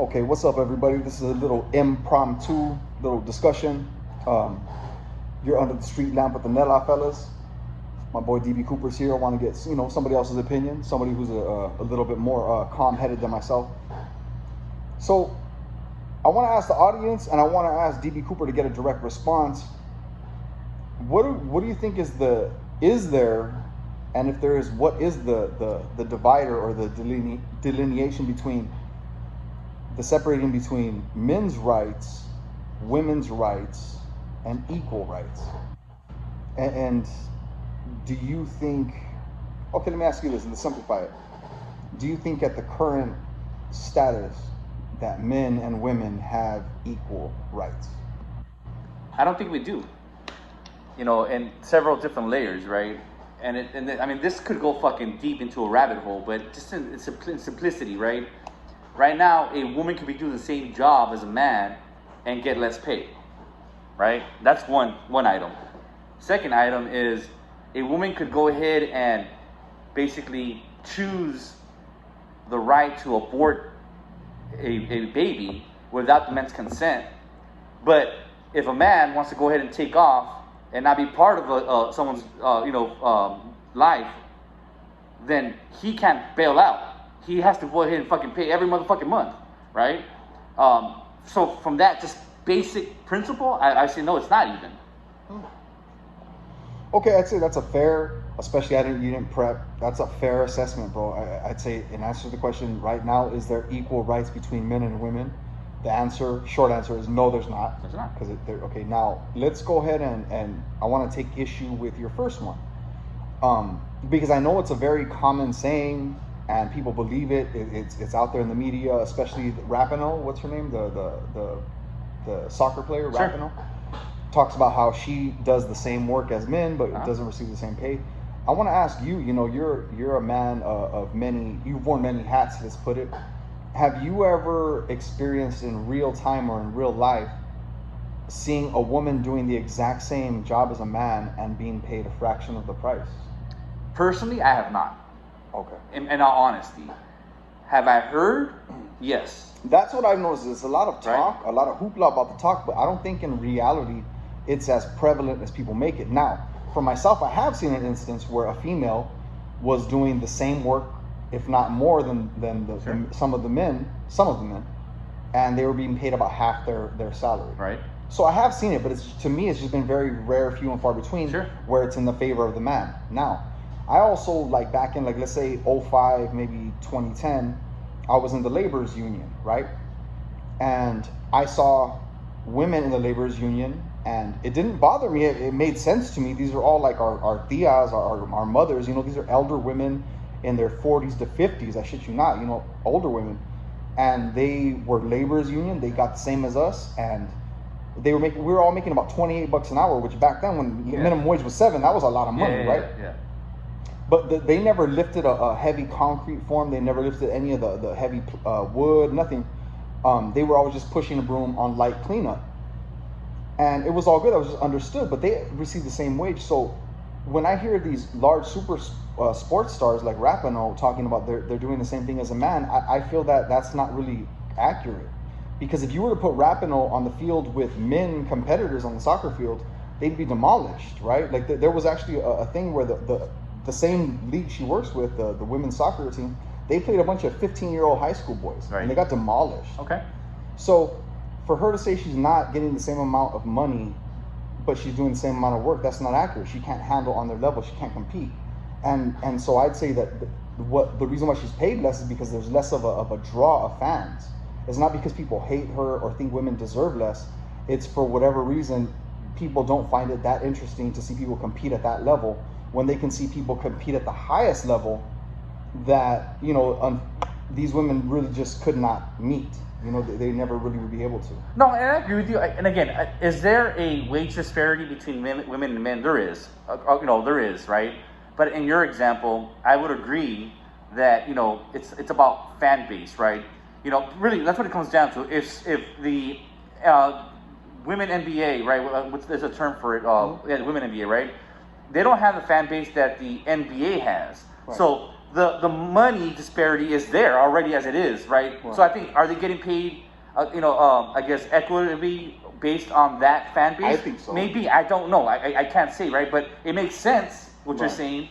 Okay, what's up, everybody? This is a little impromptu little discussion. You're under the street lamp with the Nella fellas. My boy DB Cooper's here. I want to get somebody else's opinion, somebody who's a little bit more calm-headed than myself. So I want to ask the audience, and I want to ask DB Cooper to get a direct response. What do you think is there, and if there is, what is the divider or the delineation between the separating between men's rights, women's rights, and equal rights? And do you think, okay, let me ask you this and to simplify it. Do you think at the current status that men and women have equal rights? I don't think we do. In several different layers, right? And I mean, this could go fucking deep into a rabbit hole, but just in simplicity, right? Right now, a woman could be doing the same job as a man and get less pay, right? That's one item. Second item is a woman could go ahead and basically choose the right to abort a baby without the man's consent. But if a man wants to go ahead and take off and not be part of someone's life, then he can't bail out. He has to go ahead and fucking pay every motherfucking month, right? So from that just basic principle, I say no, it's not even. Okay, I'd say that's a fair, especially you didn't prep. That's a fair assessment, bro. I'd say in answer to the question right now, is there equal rights between men and women? The short answer is no, there's not. There's not. Okay, now let's go ahead and I want to take issue with your first one. Because I know it's a very common saying and people believe it. It's out there in the media, especially Rapinoe. What's her name? The soccer player, sure. Rapinoe. Talks about how she does the same work as men, but doesn't receive the same pay. I want to ask you, you're a man of many, you've worn many hats, let's put it. Have you ever experienced in real time or in real life seeing a woman doing the exact same job as a man and being paid a fraction of the price? Personally, I have not. Okay. In all honesty. Have I heard? Yes. That's what I've noticed. There's a lot of talk, right? A lot of hoopla about the talk, but I don't think in reality it's as prevalent as people make it. Now, for myself, I have seen an instance where a female was doing the same work, if not more than some of the men, and they were being paid about half their salary. Right. So I have seen it, but to me, it's just been very rare, few and far between, where it's in the favor of the man. Now, I also, back in, let's say 05, maybe 2010, I was in the laborers union, right? And I saw women in the laborers union, and it didn't bother me. It made sense to me. These are all our tias, our mothers. These are elder women in their 40s to 50s. I shit you not. Older women, and they were laborers union. They got the same as us, and we were all making about $28 an hour, which back then when minimum wage was $7, that was a lot of money, right? Yeah. But they never lifted a heavy concrete form. They never lifted any of the heavy wood, nothing. They were always just pushing a broom on light cleanup. And it was all good. I was just understood. But they received the same wage. So when I hear these large super sports stars like Rapinoe talking about they're doing the same thing as a man, I feel that that's not really accurate. Because if you were to put Rapinoe on the field with men competitors on the soccer field, they'd be demolished, right? There was actually a thing where the same league she works with, the women's soccer team, they played a bunch of 15-year-old high school boys, right, and they got demolished. Okay. So for her to say she's not getting the same amount of money, but she's doing the same amount of work, that's not accurate. She can't handle on their level. She can't compete. And so I'd say that the reason why she's paid less is because there's less of a draw of fans. It's not because people hate her or think women deserve less. It's for whatever reason, people don't find it that interesting to see people compete at that level, when they can see people compete at the highest level that, these women really just could not meet. They never really would be able to. No, and I agree with you. And again, is there a wage disparity between women and men? There is. There is, right? But in your example, I would agree that, it's about fan base, right? Really, that's what it comes down to. If the women NBA, right? There's a term for it. Women NBA, right? They don't have the fan base that the NBA has. Right. So the money disparity is there already as it is, right? Right. So I think, are they getting paid, I guess equitably based on that fan base? I think so. Maybe, I don't know. I can't say, right? But it makes sense what you're Right. saying.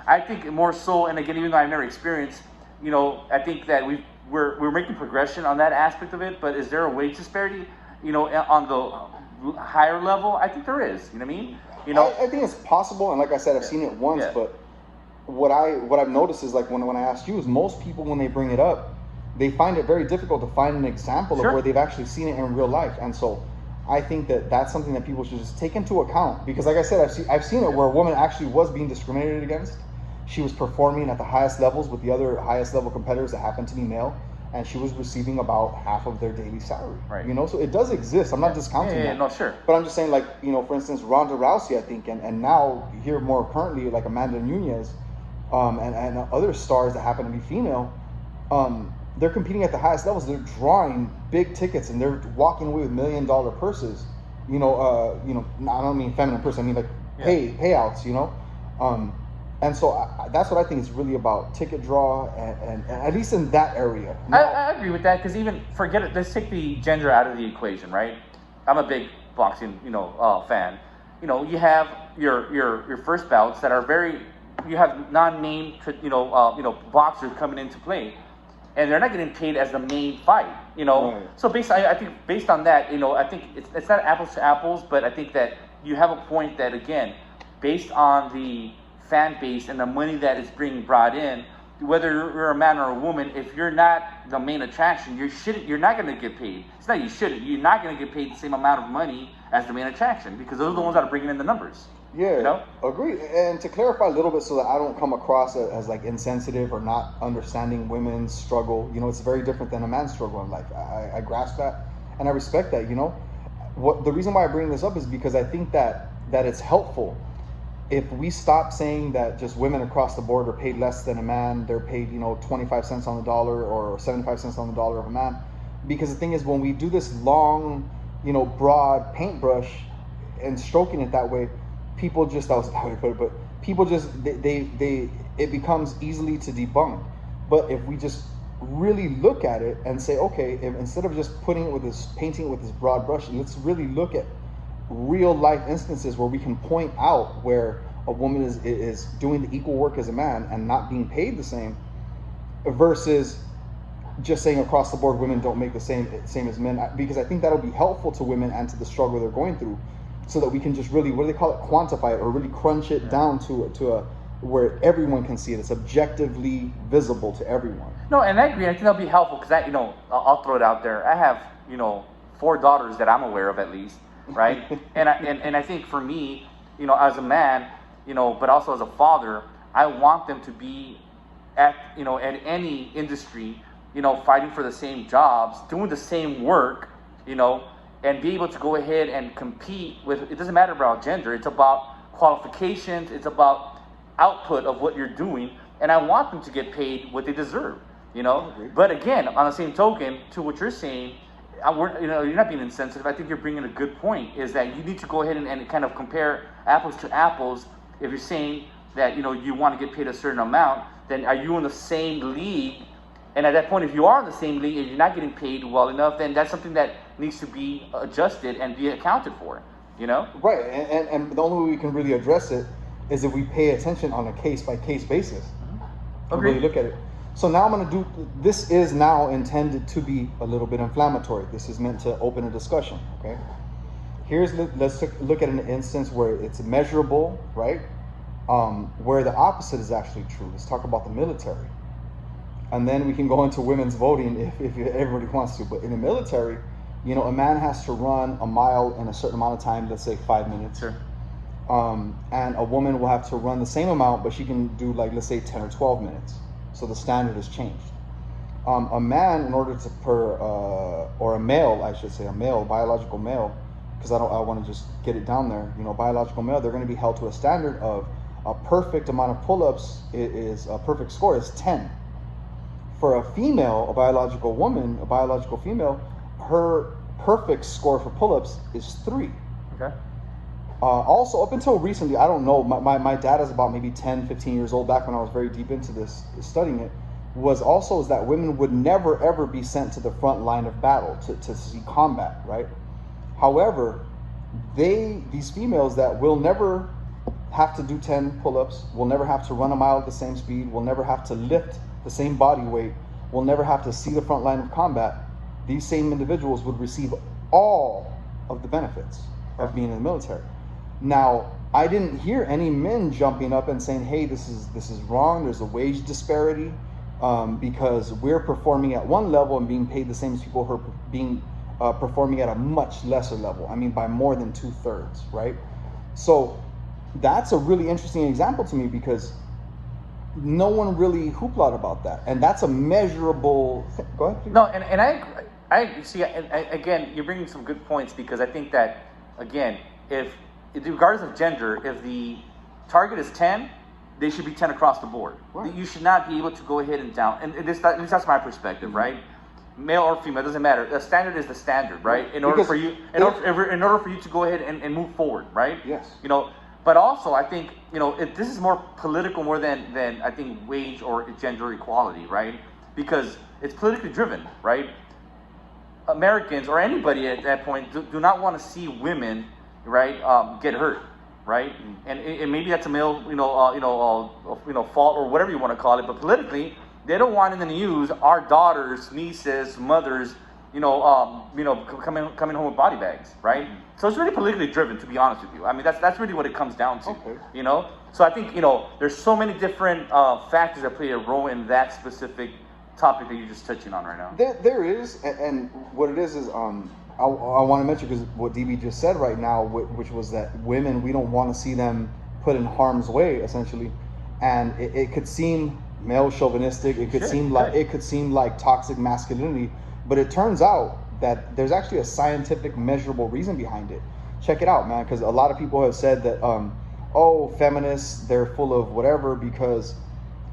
I think more so, and again, even though I've never experienced, I think that we're making progression on that aspect of it. But is there a wage disparity, on the higher level? I think there is. You know what I mean? I think it's possible, and like I said, I've seen it once. Yeah. But what I've noticed is, like, when I asked you, is most people, when they bring it up, they find it very difficult to find an example Sure. of where they've actually seen it in real life. And so I think that that's something that people should just take into account, because like I said, I've seen it where a woman actually was being discriminated against. She was performing at the highest levels with the other highest level competitors that happened to be male, and she was receiving about half of their daily salary. Right. So it does exist. I'm not discounting that. No, sure. But I'm just saying, like, for instance, Ronda Rousey, I think, and now here more currently, like Amanda Nunes, and other stars that happen to be female, they're competing at the highest levels. They're drawing big tickets, and they're walking away with $1 million purses. I don't mean feminine purse. I mean, like, payouts. And so that's what I think is really about, ticket draw, and at least in that area. I agree with that, because even forget it. Let's take the gender out of the equation, right? I'm a big boxing, fan. You have your first bouts that are you have non-named, boxers coming into play, and they're not getting paid as the main fight, Right. So I think based on that, I think it's not apples to apples, but I think that you have a point that, again, based on the fan base and the money that is being brought in, whether you're a man or a woman, if you're not the main attraction, you're not going to get paid. It's not you're not going to get paid the same amount of money as the main attraction, because those are the ones that are bringing in the numbers. Yeah, agree. And to clarify a little bit, so that I don't come across as like insensitive or not understanding women's struggle, it's very different than a man's struggle in life. I grasp that, and I respect that. The reason why I bring this up is because I think that it's helpful if we stop saying that just women across the board are paid less than a man. They're paid 25 cents on the dollar or 75 cents on the dollar of a man. Because the thing is, when we do this long, broad paintbrush and stroking it that way, people just, that was how I put it, but people just, it becomes easily to debunk. But if we just really look at it and say, okay, instead of just painting it with this broad brush, let's really look at real life instances where we can point out where a woman is doing the equal work as a man and not being paid the same, versus just saying across the board women don't make the same as men, because I think that'll be helpful to women and to the struggle they're going through, so that we can just really, what do they call it, quantify it, or really crunch it down to a where everyone can see it. It's objectively visible to everyone. No, and I agree. I think that'll be helpful, because I'll throw it out there. I have 4 daughters that I'm aware of, at least, right? and I think for me, as a man, but also as a father, I want them to be at any industry, fighting for the same jobs, doing the same work, and be able to go ahead and compete with, it doesn't matter about gender, it's about qualifications, it's about output of what you're doing, and I want them to get paid what they deserve, But again, on the same token, to what you're saying, you're not being insensitive. I think you're bringing a good point, is that you need to go ahead and kind of compare apples to apples. If you're saying that, you want to get paid a certain amount, then are you in the same league? And at that point, if you are in the same league and you're not getting paid well enough, then that's something that needs to be adjusted and be accounted for, Right, and the only way we can really address it is if we pay attention on a case-by-case basis. And really look at it. So now I'm going to do, this is now intended to be a little bit inflammatory. This is meant to open a discussion, okay? Let's look at an instance where it's measurable, right? Where the opposite is actually true. Let's talk about the military. And then we can go into women's voting if everybody wants to. But in the military, a man has to run a mile in a certain amount of time, let's say 5 minutes. Sure. And a woman will have to run the same amount, but she can do, like, let's say 10 or 12 minutes. So the standard has changed. A man, in order to or a male, I should say, a biological male, because I want to just get it down there, biological male, they're going to be held to a standard of a perfect amount of pull-ups is a perfect score is 10. For a female, a biological woman, a biological female, her perfect score for pull-ups is 3. Okay. Also, up until recently, I don't know, my dad is about maybe 10, 15 years old, back when I was very deep into this, studying it, was also is that women would never, ever be sent to the front line of battle to see combat, right? However, these females that will never have to do 10 pull-ups, will never have to run a mile at the same speed, will never have to lift the same body weight, will never have to see the front line of combat, these same individuals would receive all of the benefits of being in the military. Now, I didn't hear any men jumping up and saying, hey, this is wrong, there's a wage disparity, because we're performing at one level and being paid the same as people who are being performing at a much lesser level. I mean, by more than 2/3, right? So that's a really interesting example to me, because no one really hoopla about that, and that's a measurable thing. Go ahead, please. No, and I see. Again, you're bringing some good points, because I think that, again, if regardless of gender, if the target is 10, they should be 10 across the board. Right. You should not be able to go ahead and down. And that's my perspective, right? Male or female, doesn't matter. The standard is the standard, right? In order for you to go ahead and move forward, right? Yes. You know, but also I think, you know, this is more political more than I think wage or gender equality, right? Because it's politically driven, right? Americans or anybody at that point do not want to see women, right, get hurt, right? And maybe that's a male, fault or whatever you want to call it. But politically, they don't want in the news our daughters, nieces, mothers, coming home with body bags, right? So it's really politically driven, to be honest with you. I mean, that's really what it comes down to, you know? So I think, there's so many different factors that play a role in that specific topic that you're just touching on right now. There is, and what it is I want to mention, because what DB just said right now, which was that women, we don't want to see them put in harm's way, essentially, and it could seem male chauvinistic. It could seem like toxic masculinity, but it turns out that there's actually a scientific, measurable reason behind it. Check it out, man, because a lot of people have said that, feminists, they're full of whatever, because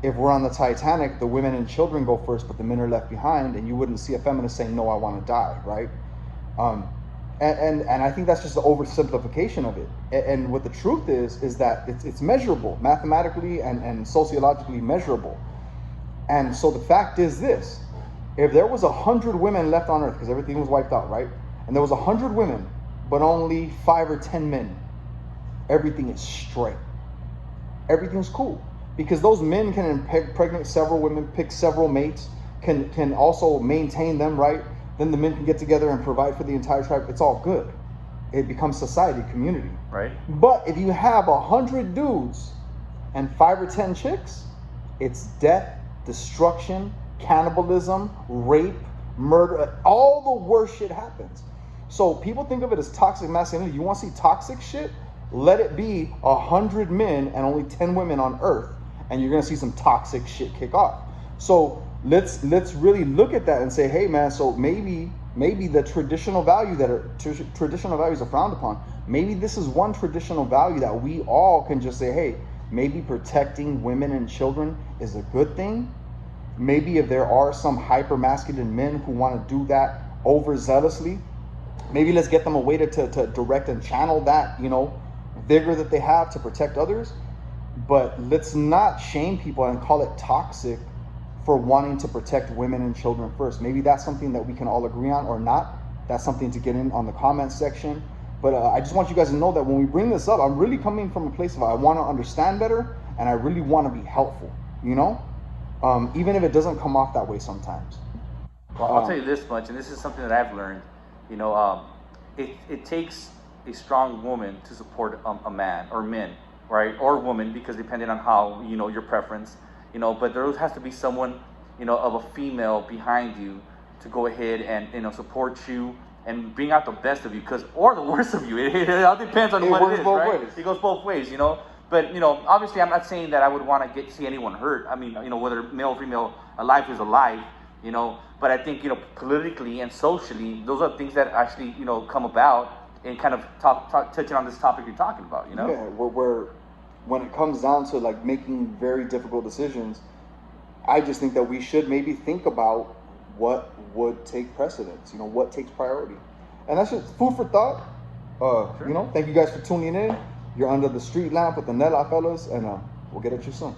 if we're on the Titanic, the women and children go first, but the men are left behind, and you wouldn't see a feminist saying, no, I want to die, right? And I think that's just the oversimplification of it. And what the truth is that it's measurable, mathematically and sociologically measurable. And so the fact is this: if there was 100 women left on Earth, because everything was wiped out, right? And there was 100 women, but only 5 or 10 men, everything is straight. Everything's cool. Because those men can impregnate several women, pick several mates, can also maintain them, right? Then the men can get together and provide for the entire tribe. It's all good. It becomes society, community. Right. But if you have 100 dudes and 5 or 10 chicks, it's death, destruction, cannibalism, rape, murder. All the worst shit happens. So people think of it as toxic masculinity. You want to see toxic shit? Let it be 100 men and only 10 women on Earth, and you're gonna see some toxic shit kick off. So let's really look at that and say, hey man, so maybe the traditional values are frowned upon. Maybe this is one traditional value that we all can just say, hey, maybe protecting women and children is a good thing. Maybe if there are some hyper masculine men who want to do that overzealously, maybe let's get them a way to direct and channel that, vigor that they have to protect others. But let's not shame people and call it toxic for wanting to protect women and children first. Maybe that's something that we can all agree on, or not. That's something to get in on the comments section. But I just want you guys to know that when we bring this up, I'm really coming from a place of I want to understand better, and I really want to be helpful, even if it doesn't come off that way sometimes. Well, I'll tell you this much, and this is something that I've learned. It takes a strong woman to support a man or men, right, or woman, because depending on how your preference. But there has to be someone, of a female behind you to go ahead and, support you and bring out the best of you, or the worst of you. It all depends on what it is, right? Ways. It goes both ways, But, obviously I'm not saying that I would want to see anyone hurt. I mean, whether male or female, a life is a life, But I think, politically and socially, those are things that actually, come about and kind of touching on this topic you're talking about, Yeah, when it comes down to like making very difficult decisions, I just think that we should maybe think about what would take precedence, what takes priority. And that's just food for thought. You know, thank you guys for tuning in. You're under the street lamp with the Nella fellas, and we'll get at you soon.